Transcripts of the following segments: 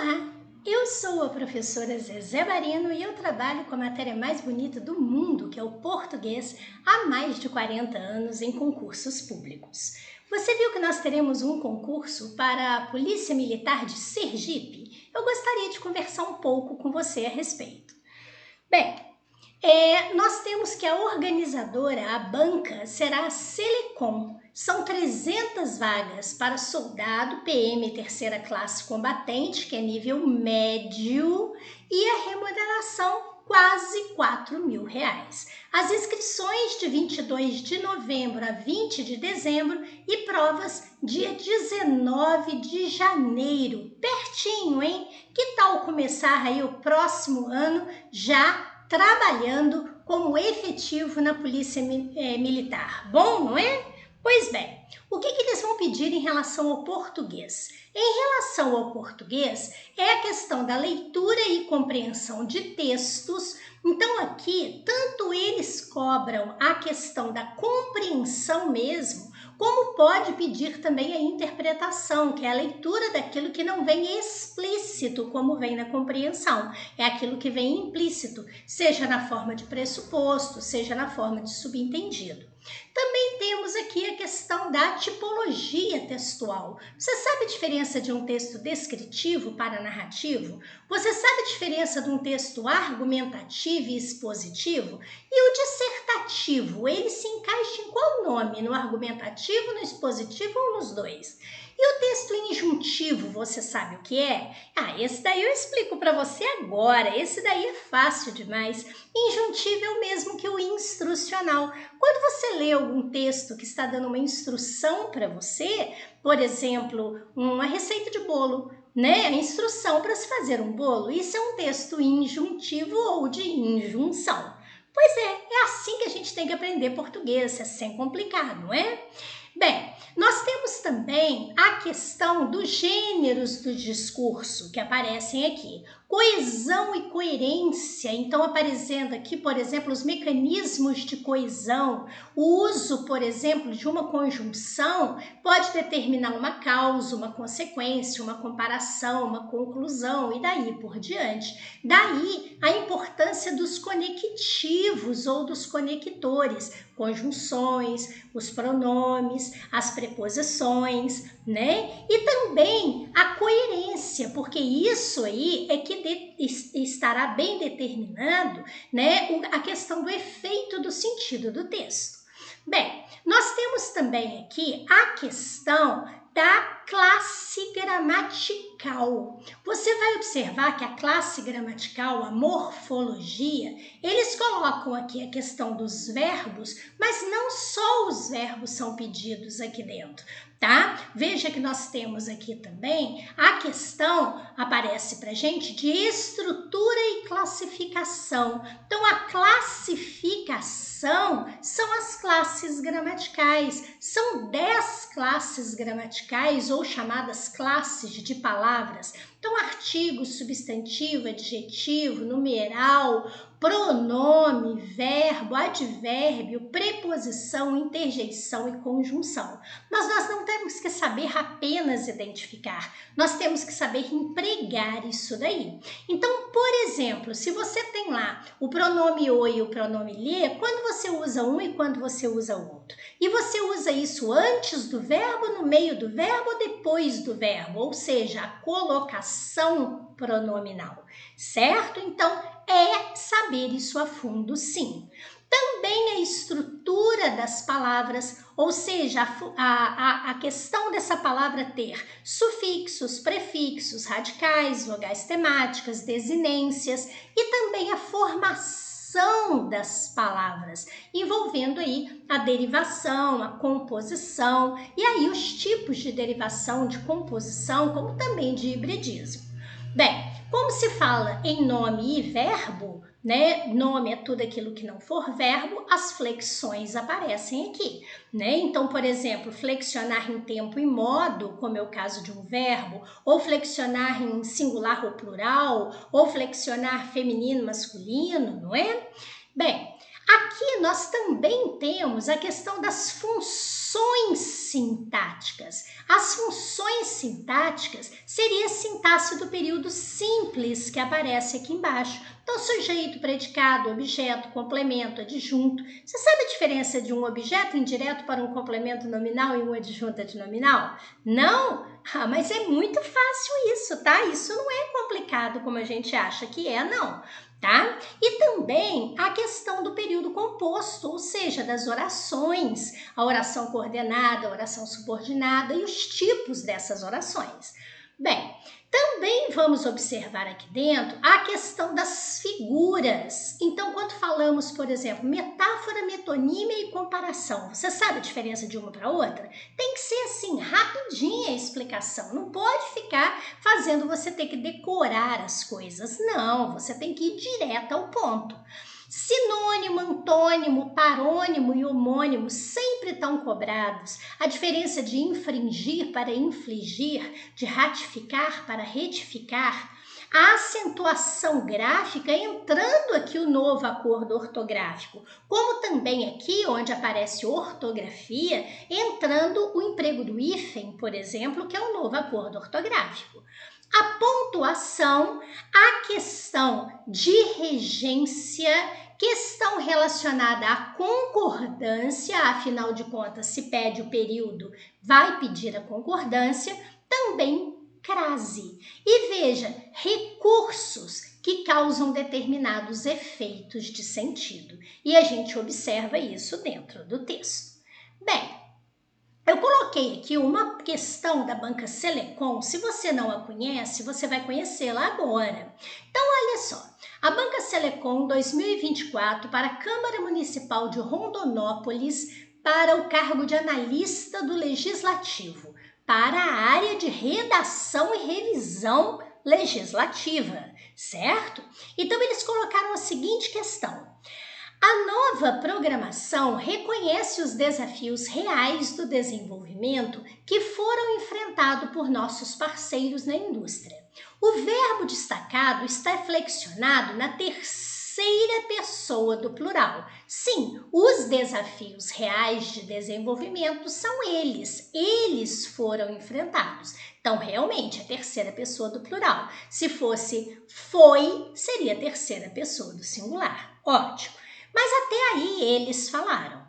Olá, eu sou a professora Zezé Barino e eu trabalho com a matéria mais bonita do mundo, que é o português, há mais de 40 anos em concursos públicos. Você viu que nós teremos um concurso para a Polícia Militar de Sergipe? Eu gostaria de conversar um pouco com você a respeito. Bem, nós temos que a organizadora, a banca, será a Selecom. São 300 vagas para soldado, PM terceira classe combatente, que é nível médio, e a remuneração quase R$ 4.000. As inscrições de 22 de novembro a 20 de dezembro e provas dia 19 de janeiro. Pertinho, hein? Que tal começar aí o próximo ano já trabalhando como efetivo na Polícia Militar? Bom, não é? Pois bem, o que eles vão pedir em relação ao português? Em relação ao português, é a questão da leitura e compreensão de textos. Então aqui, tanto eles cobram a questão da compreensão mesmo, como pode pedir também a interpretação, que é a leitura daquilo que não vem explícito, como vem na compreensão. É aquilo que vem implícito, seja na forma de pressuposto, seja na forma de subentendido. Também temos aqui a questão da tipologia textual. Você sabe a diferença de um texto descritivo para narrativo? Você sabe a diferença de um texto argumentativo e expositivo? E o dissertativo, ele se encaixa em qual nome? No argumentativo, no expositivo ou nos dois? E o texto injuntivo, você sabe o que é? Esse daí eu explico para você agora. Esse daí é fácil demais. Injuntivo é o mesmo que o instrucional. Quando você lê algum texto que está dando uma instrução para você, por exemplo, uma receita de bolo, né? A instrução para se fazer um bolo, isso é um texto injuntivo ou de injunção. Pois é assim que a gente tem que aprender português, é sem complicar, não é? Bem, nós temos também a questão dos gêneros do discurso que aparecem aqui. Coesão e coerência, então aparecendo aqui, por exemplo, os mecanismos de coesão, o uso, por exemplo, de uma conjunção pode determinar uma causa, uma consequência, uma comparação, uma conclusão e daí por diante. Daí a importância dos conectivos ou dos conectores, conjunções, os pronomes, as preposições, né? E também a coerência, porque isso aí é que estará bem determinado, né, a questão do efeito do sentido do texto. Bem, nós temos também aqui a questão da classe gramatical. Você vai observar que a classe gramatical, a morfologia, eles colocam aqui a questão dos verbos, mas não só os verbos são pedidos aqui dentro, tá? Veja que nós temos aqui também a questão, aparece pra gente, de estrutura e classificação. Então, a classificação são as classes gramaticais. São 10 classes gramaticais ou chamadas classes de palavras. Então, artigo, substantivo, adjetivo, numeral, pronome, verbo, advérbio, preposição, interjeição e conjunção. Mas nós não temos que saber apenas identificar, nós temos que saber empregar isso daí. Então, por exemplo, se você tem lá o pronome o e o pronome lhe, quando você usa um e quando você usa o outro? E você usa isso antes do verbo, no meio do verbo ou depois do verbo, ou seja, a colocação pronominal, certo? Então, é saber isso a fundo, sim. Também a estrutura das palavras, ou seja, a questão dessa palavra ter sufixos, prefixos, radicais, vogais temáticas, desinências e também a formação das palavras, envolvendo aí a derivação, a composição e aí os tipos de derivação, de composição, como também de hibridismo. Bem, como se fala em nome e verbo, né? Nome é tudo aquilo que não for verbo, as flexões aparecem aqui, né? Então, por exemplo, flexionar em tempo e modo, como é o caso de um verbo, ou flexionar em singular ou plural, ou flexionar feminino, masculino, não é? Bem, aqui nós também temos a questão das funções funções sintáticas. As funções sintáticas seria a sintaxe do período simples que aparece aqui embaixo. Então, sujeito, predicado, objeto, complemento, adjunto. Você sabe a diferença de um objeto indireto para um complemento nominal e um adjunto adnominal? Não? Ah, mas é muito fácil isso, tá? Isso não é complicado como a gente acha que é, não. Tá? E também a questão do período composto, ou seja, das orações, a oração coordenada, a oração subordinada e os tipos dessas orações. Bem, também vamos observar aqui dentro a questão das figuras. Então, quando falamos, por exemplo, metáfora, metonímia e comparação, você sabe a diferença de uma para outra? Tem que ser assim, rapidinha a explicação. Não pode ficar fazendo você ter que decorar as coisas. Não, você tem que ir direto ao ponto. Sinônimo, antônimo, parônimo e homônimo sempre estão cobrados. A diferença de infringir para infligir, de ratificar para retificar. A acentuação gráfica entrando aqui o novo acordo ortográfico, como também aqui onde aparece ortografia, entrando o emprego do hífen, por exemplo, que é o novo acordo ortográfico. A pontuação, a questão de regência, questão relacionada à concordância, afinal de contas, se pede o período, vai pedir a concordância, também crase. E veja, recursos que causam determinados efeitos de sentido. E a gente observa isso dentro do texto. Bem, eu coloquei aqui uma questão da banca Selecom. Se você não a conhece, você vai conhecê-la agora. Então, olha só. A banca Selecom 2024 para a Câmara Municipal de Rondonópolis para o cargo de analista do Legislativo, para a área de redação e revisão legislativa, certo? Então, eles colocaram a seguinte questão. A nova programação reconhece os desafios reais do desenvolvimento que foram enfrentados por nossos parceiros na indústria. O verbo destacado está flexionado na terceira pessoa do plural. Sim, os desafios reais de desenvolvimento são eles foram enfrentados. Então, realmente, a terceira pessoa do plural. Se fosse foi, seria a terceira pessoa do singular. Ótimo. Mas até aí eles falaram.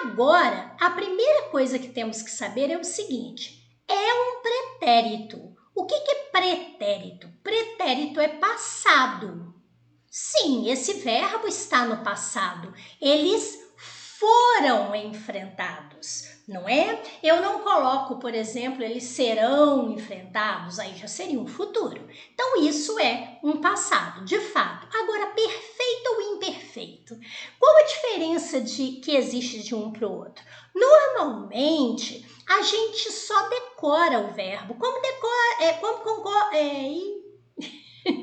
Agora, a primeira coisa que temos que saber é o seguinte, é um pretérito. O que é pretérito? Pretérito é passado. Sim, esse verbo está no passado. Eles foram enfrentados, não é? Eu não coloco, por exemplo, eles serão enfrentados, aí já seria um futuro. Então, isso é um passado, de fato. Agora, perfeito ou imperfeito? Qual a diferença que existe de um para o outro? Normalmente, a gente só decora o verbo.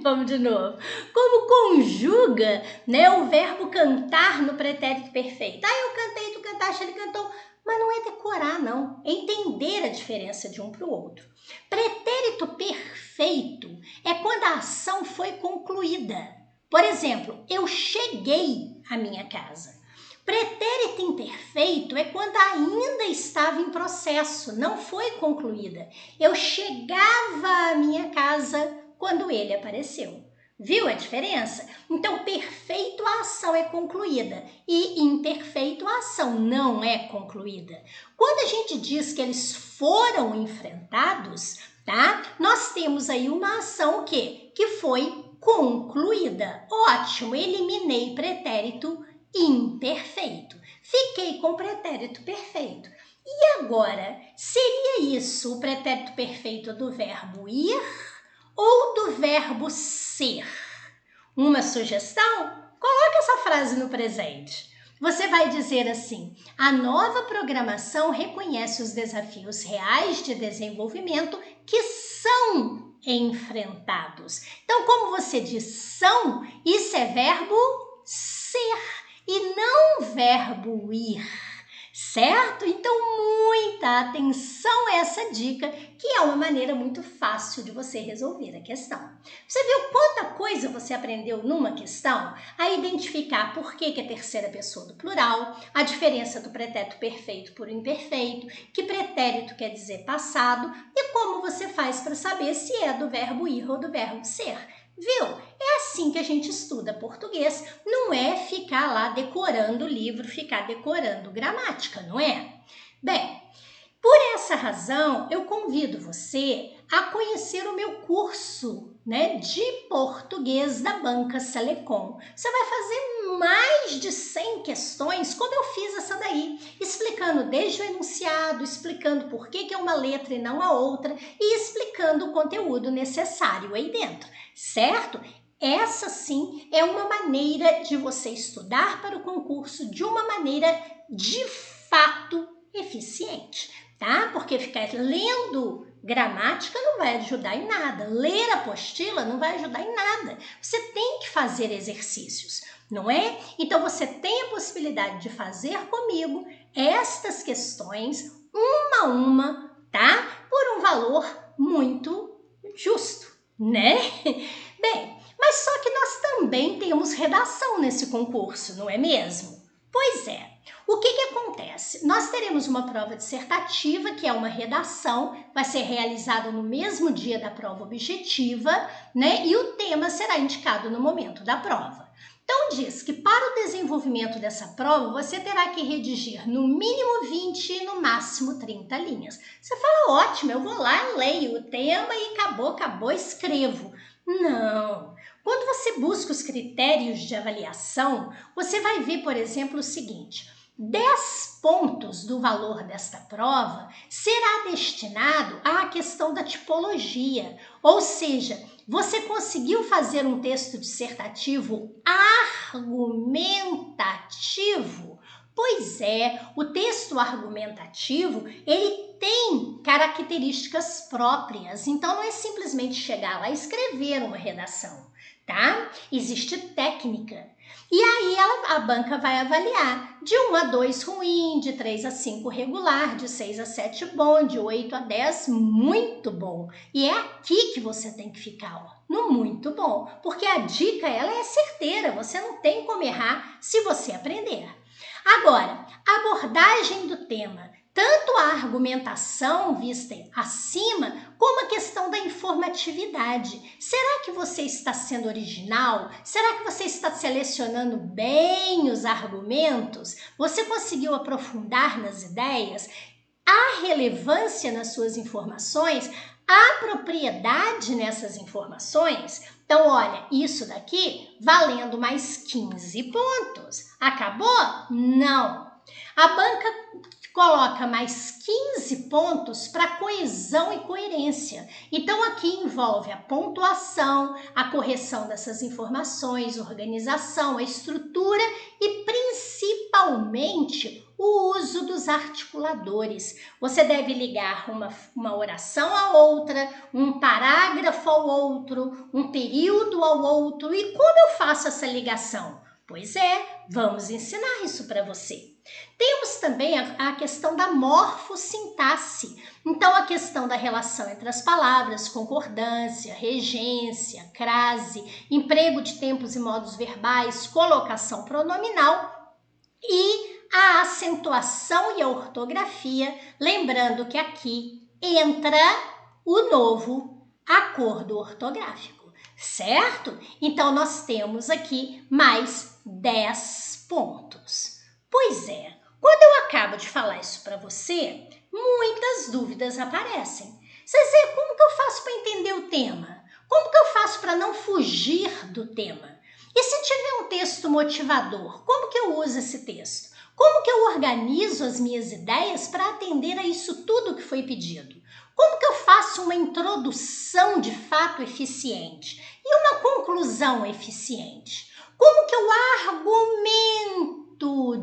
Vamos de novo. Como conjuga, né, o verbo cantar no pretérito perfeito? Eu cantei, tu cantaste, ele cantou. Mas não é decorar, não. É entender a diferença de um para o outro. Pretérito perfeito é quando a ação foi concluída. Por exemplo, eu cheguei à minha casa. Pretérito imperfeito é quando ainda estava em processo, não foi concluída. Eu chegava à minha casa quando ele apareceu. Viu a diferença? Então, perfeito a ação é concluída e imperfeito a ação não é concluída. Quando a gente diz que eles foram enfrentados, tá? Nós temos aí uma ação o quê? Que foi concluída. Ótimo, eliminei pretérito imperfeito. Fiquei com pretérito perfeito. E agora, seria isso o pretérito perfeito do verbo ir ou do verbo ser? Uma sugestão? Coloque essa frase no presente. Você vai dizer assim, a nova programação reconhece os desafios reais de desenvolvimento que são enfrentados. Então, como você diz são, isso é verbo ser e não verbo ir. certo? Então, muita atenção a essa dica, que é uma maneira muito fácil de você resolver a questão. Você viu quanta coisa você aprendeu numa questão? A identificar por que é terceira pessoa do plural, a diferença do pretérito perfeito por imperfeito, que pretérito quer dizer passado e como você faz para saber se é do verbo ir ou do verbo ser. Viu? É assim que a gente estuda português, não é ficar lá decorando o livro, ficar decorando gramática, não é? Bem, por essa razão, eu convido você a conhecer o meu curso, de português da Banca Selecom. Você vai fazer mais de 100 questões, como eu fiz essa daí, explicando desde o enunciado, explicando por que é uma letra e não a outra e explicando o conteúdo necessário aí dentro, certo? Essa sim é uma maneira de você estudar para o concurso de uma maneira de fato eficiente, tá? Porque ficar lendo gramática não vai ajudar em nada, ler apostila não vai ajudar em nada. Você tem que fazer exercícios, não é? Então você tem a possibilidade de fazer comigo estas questões uma a uma, tá? Por um valor muito justo, né? Bem, mas só que nós também temos redação nesse concurso, não é mesmo? Pois é. O que acontece? Nós teremos uma prova dissertativa, que é uma redação, vai ser realizada no mesmo dia da prova objetiva, E o tema será indicado no momento da prova. Então, diz que para o desenvolvimento dessa prova, você terá que redigir no mínimo 20 e no máximo 30 linhas. Você fala, ótimo, eu vou lá, leio o tema e acabou, escrevo. Não! Quando você busca os critérios de avaliação, você vai ver, por exemplo, o seguinte: 10 pontos do valor desta prova será destinado à questão da tipologia, ou seja, você conseguiu fazer um texto dissertativo argumentativo? Pois é, o texto argumentativo, ele tem características próprias, então não é simplesmente chegar lá e escrever uma redação, tá? Existe técnica. E aí a banca vai avaliar de 1 a 2 ruim, de 3 a 5 regular, de 6 a 7 bom, de 8 a 10 muito bom. E é aqui que você tem que ficar, ó, no muito bom, porque a dica ela é certeira, você não tem como errar se você aprender. Agora, a abordagem do tema, tanto a argumentação vista acima, como a questão da informatividade. Será que você está sendo original? Será que você está selecionando bem os argumentos? Você conseguiu aprofundar nas ideias? Há relevância nas suas informações? Há propriedade nessas informações? Então, olha, isso daqui valendo mais 15 pontos. Acabou? Não. A banca coloca mais 15 pontos para coesão e coerência. Então, aqui envolve a pontuação, a correção dessas informações, organização, a estrutura e principalmente o uso dos articuladores. Você deve ligar uma oração a outra, um parágrafo ao outro, um período ao outro. E como eu faço essa ligação? Pois é, vamos ensinar isso para você. Temos também a questão da morfossintaxe. Então, a questão da relação entre as palavras, concordância, regência, crase, emprego de tempos e modos verbais, colocação pronominal e a acentuação e a ortografia, lembrando que aqui entra o novo acordo ortográfico, certo? Então, nós temos aqui mais 10 pontos. Pois é, quando eu acabo de falar isso para você, muitas dúvidas aparecem. Zezé, como que eu faço para entender o tema? Como que eu faço para não fugir do tema? E se tiver um texto motivador, como que eu uso esse texto? Como que eu organizo as minhas ideias para atender a isso tudo que foi pedido? Como que eu faço uma introdução de fato eficiente e uma conclusão eficiente? Como que eu argumento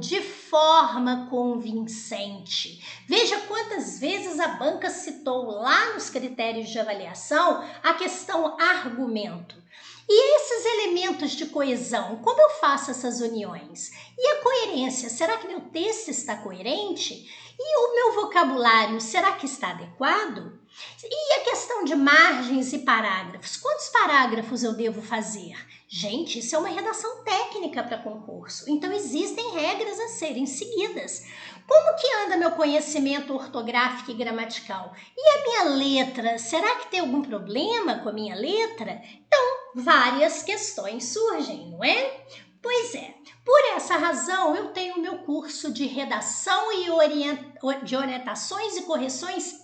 de forma convincente? Veja quantas vezes a banca citou lá nos critérios de avaliação a questão argumento. E esses elementos de coesão, como eu faço essas uniões? E a coerência, será que meu texto está coerente? E o meu vocabulário, será que está adequado? E a questão de margens e parágrafos, quantos parágrafos eu devo fazer? Gente, isso é uma redação técnica para concurso, então existem regras a serem seguidas. Como que anda meu conhecimento ortográfico e gramatical? E a minha letra, será que tem algum problema com a minha letra? Então, várias questões surgem, não é? Pois é, por essa razão eu tenho meu curso de redação e de orientações e correções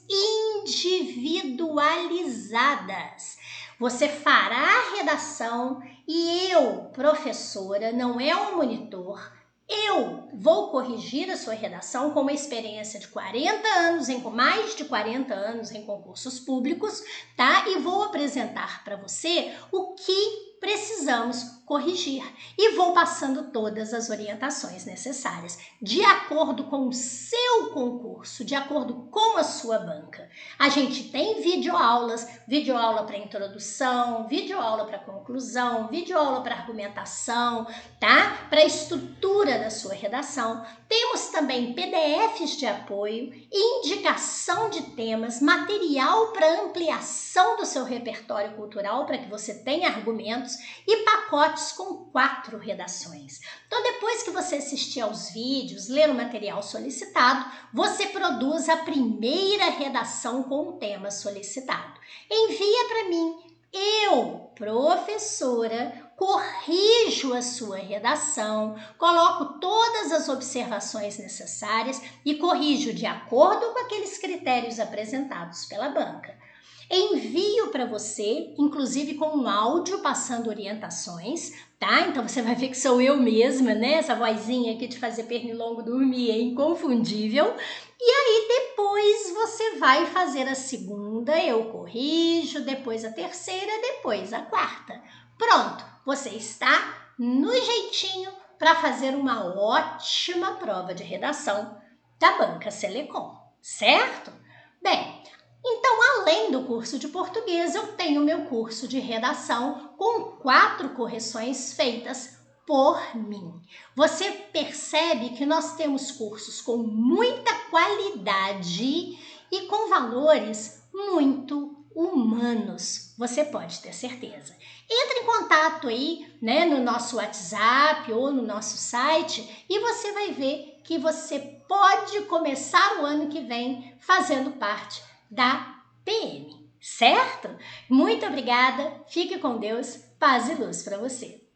individualizadas. Você fará a redação e eu, professora, não é um monitor, eu vou corrigir a sua redação com uma experiência de 40 anos, com mais de 40 anos em concursos públicos, tá? E vou apresentar para você o que precisamos corrigir e vou passando todas as orientações necessárias de acordo com o seu concurso, de acordo com a sua banca. A gente tem videoaulas, videoaula para introdução, videoaula para conclusão, videoaula para argumentação, tá? Para estrutura da sua redação. Temos também PDFs de apoio, indicação de temas, material para ampliação do seu repertório cultural para que você tenha argumentos e pacotes com 4 redações. Então, depois que você assistir aos vídeos, ler o material solicitado, você produz a primeira redação com o tema solicitado. Envia para mim. Eu, professora, corrijo a sua redação, coloco todas as observações necessárias e corrijo de acordo com aqueles critérios apresentados pela banca. Envio para você, inclusive com um áudio passando orientações, tá? Então você vai ver que sou eu mesma, né? Essa vozinha aqui de fazer pernilongo dormir é inconfundível. E aí depois você vai fazer a segunda, eu corrijo, depois a terceira, depois a quarta. Pronto, você está no jeitinho para fazer uma ótima prova de redação da Banca Selecom, certo? Bem, então, além do curso de português, eu tenho meu curso de redação com 4 correções feitas por mim. Você percebe que nós temos cursos com muita qualidade e com valores muito humanos, você pode ter certeza. Entre em contato aí, né, no nosso WhatsApp ou no nosso site e você vai ver que você pode começar o ano que vem fazendo parte da PM, certo? Muito obrigada, fique com Deus, paz e luz para você.